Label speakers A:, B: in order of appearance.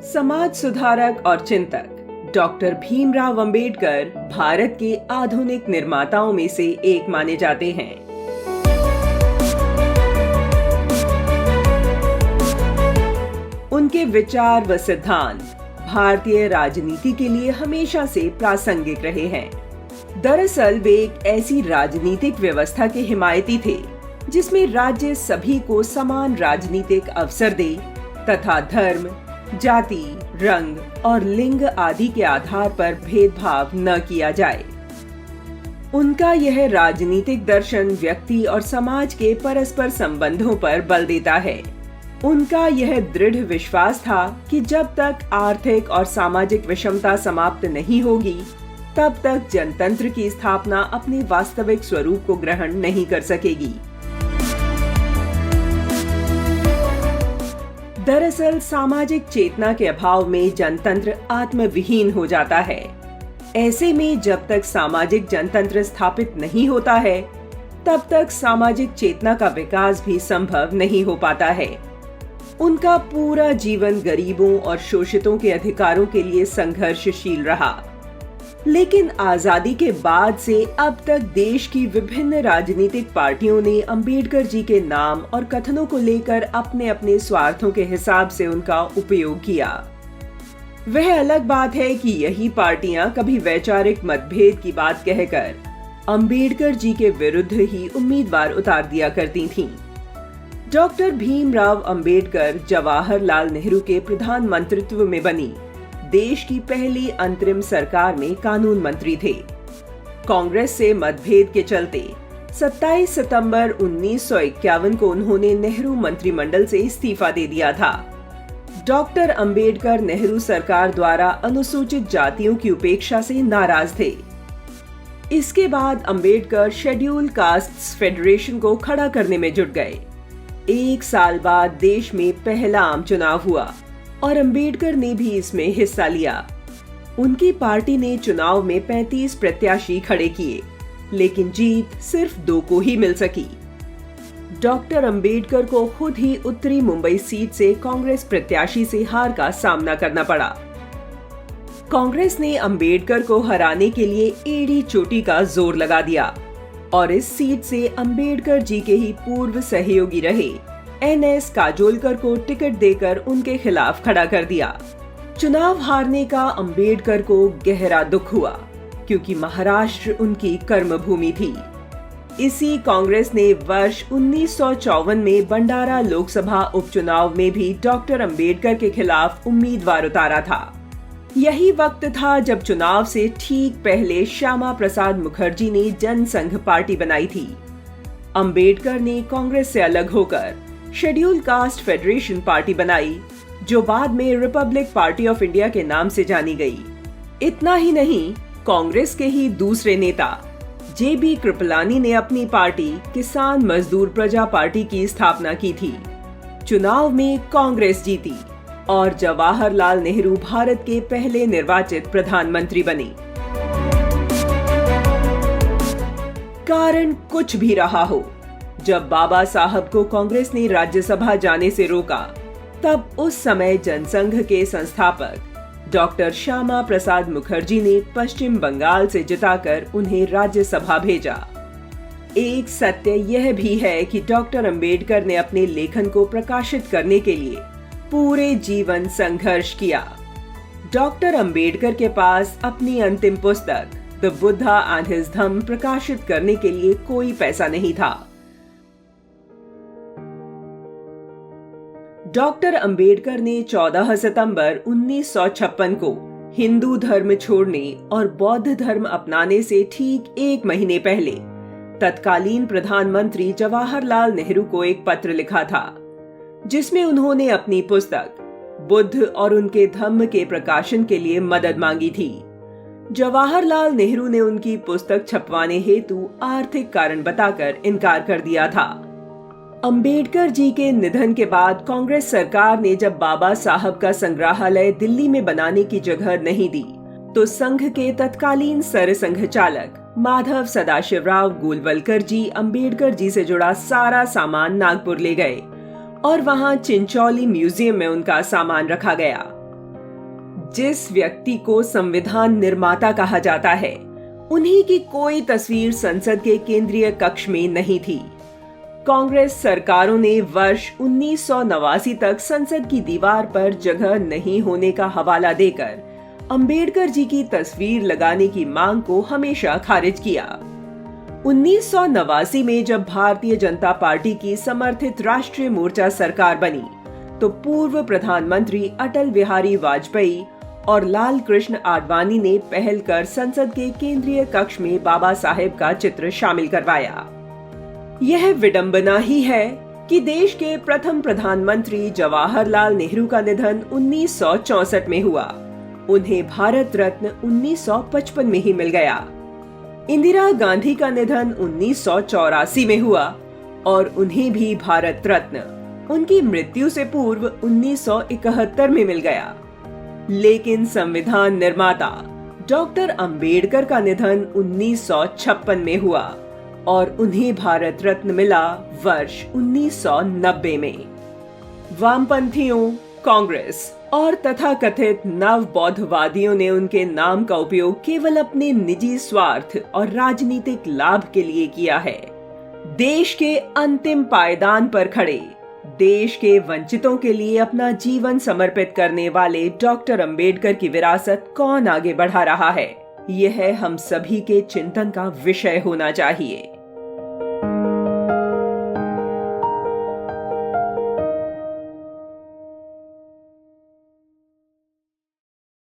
A: समाज सुधारक और चिंतक डॉक्टर भीमराव अंबेडकर भारत के आधुनिक निर्माताओं में से एक माने जाते हैं। उनके विचार व सिद्धांत भारतीय राजनीति के लिए हमेशा से प्रासंगिक रहे हैं। दरअसल वे एक ऐसी राजनीतिक व्यवस्था के हिमायती थे जिसमें राज्य सभी को समान राजनीतिक अवसर दे तथा धर्म, जाति, रंग और लिंग आदि के आधार पर भेदभाव न किया जाए। उनका यह राजनीतिक दर्शन व्यक्ति और समाज के परस्पर संबंधों पर बल देता है। उनका यह दृढ़ विश्वास था कि जब तक आर्थिक और सामाजिक विषमता समाप्त नहीं होगी, तब तक जनतंत्र की स्थापना अपने वास्तविक स्वरूप को ग्रहण नहीं कर सकेगी। दरअसल सामाजिक चेतना के अभाव में जनतंत्र आत्मविहीन हो जाता है। ऐसे में जब तक सामाजिक जनतंत्र स्थापित नहीं होता है, तब तक सामाजिक चेतना का विकास भी संभव नहीं हो पाता है। उनका पूरा जीवन गरीबों और शोषितों के अधिकारों के लिए संघर्षशील रहा। लेकिन आजादी के बाद से अब तक देश की विभिन्न राजनीतिक पार्टियों ने अंबेडकर जी के नाम और कथनों को लेकर अपने अपने स्वार्थों के हिसाब से उनका उपयोग किया। वह अलग बात है कि यही पार्टियां कभी वैचारिक मतभेद की बात कहकर अंबेडकर जी के विरुद्ध ही उम्मीदवार उतार दिया करती थीं। डॉक्टर भीमराव अंबेडकर जवाहरलाल नेहरू के प्रधानमंत्रित्व में बनी देश की पहली अंतरिम सरकार में कानून मंत्री थे। कांग्रेस से मतभेद के चलते 27 सितंबर 1951 को उन्होंने नेहरू मंत्रिमंडल से इस्तीफा दे दिया था। डॉक्टर अंबेडकर नेहरू सरकार द्वारा अनुसूचित जातियों की उपेक्षा से नाराज थे। इसके बाद अंबेडकर शेड्यूल कास्ट्स फेडरेशन को खड़ा करने में जुट गए। एक साल बाद देश में पहला आम चुनाव हुआ और अंबेडकर ने भी इसमें हिस्सा लिया। उनकी पार्टी ने चुनाव में 35 प्रत्याशी खड़े किए, लेकिन जीत सिर्फ 2 को ही मिल सकी। डॉक्टर अंबेडकर को खुद ही उत्तरी मुंबई सीट से कांग्रेस प्रत्याशी से हार का सामना करना पड़ा। कांग्रेस ने अंबेडकर को हराने के लिए एड़ी चोटी का जोर लगा दिया और इस सीट से अंबेडकर जी के ही पूर्व सहयोगी रहे NS काजोलकर को टिकट देकर उनके खिलाफ खड़ा कर दिया। चुनाव हारने का अंबेडकर को गहरा दुख हुआ, क्योंकि महाराष्ट्र उनकी कर्मभूमि थी। इसी कांग्रेस ने वर्ष 1954 में भंडारा लोकसभा उपचुनाव में भी डॉक्टर अंबेडकर के खिलाफ उम्मीदवार उतारा था। यही वक्त था जब चुनाव से ठीक पहले श्यामा प्रसाद मुखर्जी ने जनसंघ पार्टी बनाई थी। अंबेडकर ने कांग्रेस से अलग होकर शेड्यूल कास्ट फेडरेशन पार्टी बनाई, जो बाद में रिपब्लिक पार्टी ऑफ इंडिया के नाम से जानी गई। इतना ही नहीं, कांग्रेस के ही दूसरे नेता JB कृपलानी ने अपनी पार्टी किसान मजदूर प्रजा पार्टी की स्थापना की थी। चुनाव में कांग्रेस जीती और जवाहरलाल नेहरू भारत के पहले निर्वाचित प्रधानमंत्री बने। कारण कुछ भी रहा हो, जब बाबा साहब को कांग्रेस ने राज्यसभा जाने से रोका, तब उस समय जनसंघ के संस्थापक डॉक्टर श्यामा प्रसाद मुखर्जी ने पश्चिम बंगाल से जिताकर उन्हें राज्यसभा भेजा। एक सत्य यह भी है कि डॉक्टर अंबेडकर ने अपने लेखन को प्रकाशित करने के लिए पूरे जीवन संघर्ष किया। डॉक्टर अंबेडकर के पास अपनी अंतिम पुस्तक द बुद्धा एंड हिज धम्म प्रकाशित करने के लिए कोई पैसा नहीं था। डॉक्टर अंबेडकर ने 14 सितंबर 1956 को हिंदू धर्म छोड़ने और बौद्ध धर्म अपनाने से ठीक 1 महीने पहले तत्कालीन प्रधानमंत्री जवाहरलाल नेहरू को एक पत्र लिखा था, जिसमें उन्होंने अपनी पुस्तक बुद्ध और उनके धम्म के प्रकाशन के लिए मदद मांगी थी। जवाहरलाल नेहरू ने उनकी पुस्तक छपवाने हेतु आर्थिक कारण बताकर इनकार कर दिया था। अंबेडकर जी के निधन के बाद कांग्रेस सरकार ने जब बाबा साहब का संग्रहालय दिल्ली में बनाने की जगह नहीं दी, तो संघ के तत्कालीन सरसंघ चालक माधव सदाशिवराव गोलवलकर जी अंबेडकर जी से जुड़ा सारा सामान नागपुर ले गए और वहां चिंचौली म्यूजियम में उनका सामान रखा गया। जिस व्यक्ति को संविधान निर्माता कहा जाता है, उन्हीं की कोई तस्वीर संसद के केंद्रीय कक्ष में नहीं थी। कांग्रेस सरकारों ने वर्ष 1989 तक संसद की दीवार पर जगह नहीं होने का हवाला देकर अंबेडकर जी की तस्वीर लगाने की मांग को हमेशा खारिज किया। 1989 में जब भारतीय जनता पार्टी की समर्थित राष्ट्रीय मोर्चा सरकार बनी, तो पूर्व प्रधानमंत्री अटल बिहारी वाजपेयी और लाल कृष्ण आडवाणी ने पहल कर संसद के केंद्रीय कक्ष में बाबा साहेब का चित्र शामिल करवाया। यह विडंबना ही है कि देश के प्रथम प्रधानमंत्री जवाहरलाल नेहरू का निधन 1964 में हुआ। उन्हें भारत रत्न 1955 में ही मिल गया। इंदिरा गांधी का निधन 1984 में हुआ और उन्हें भी भारत रत्न उनकी मृत्यु से पूर्व 1971 में मिल गया। लेकिन संविधान निर्माता डॉक्टर अंबेडकर का निधन 1956 में हुआ और उन्हें भारत रत्न मिला वर्ष 1990 में। वामपंथियों, कांग्रेस और तथाकथित नव बौद्धवादियों ने उनके नाम का उपयोग केवल अपने निजी स्वार्थ और राजनीतिक लाभ के लिए किया है। देश के अंतिम पायदान पर खड़े, देश के वंचितों के लिए अपना जीवन समर्पित करने वाले डॉक्टर अंबेडकर की विरासत कौन आगे बढ़ा रहा है, यह हम सभी के चिंतन का विषय होना चाहिए।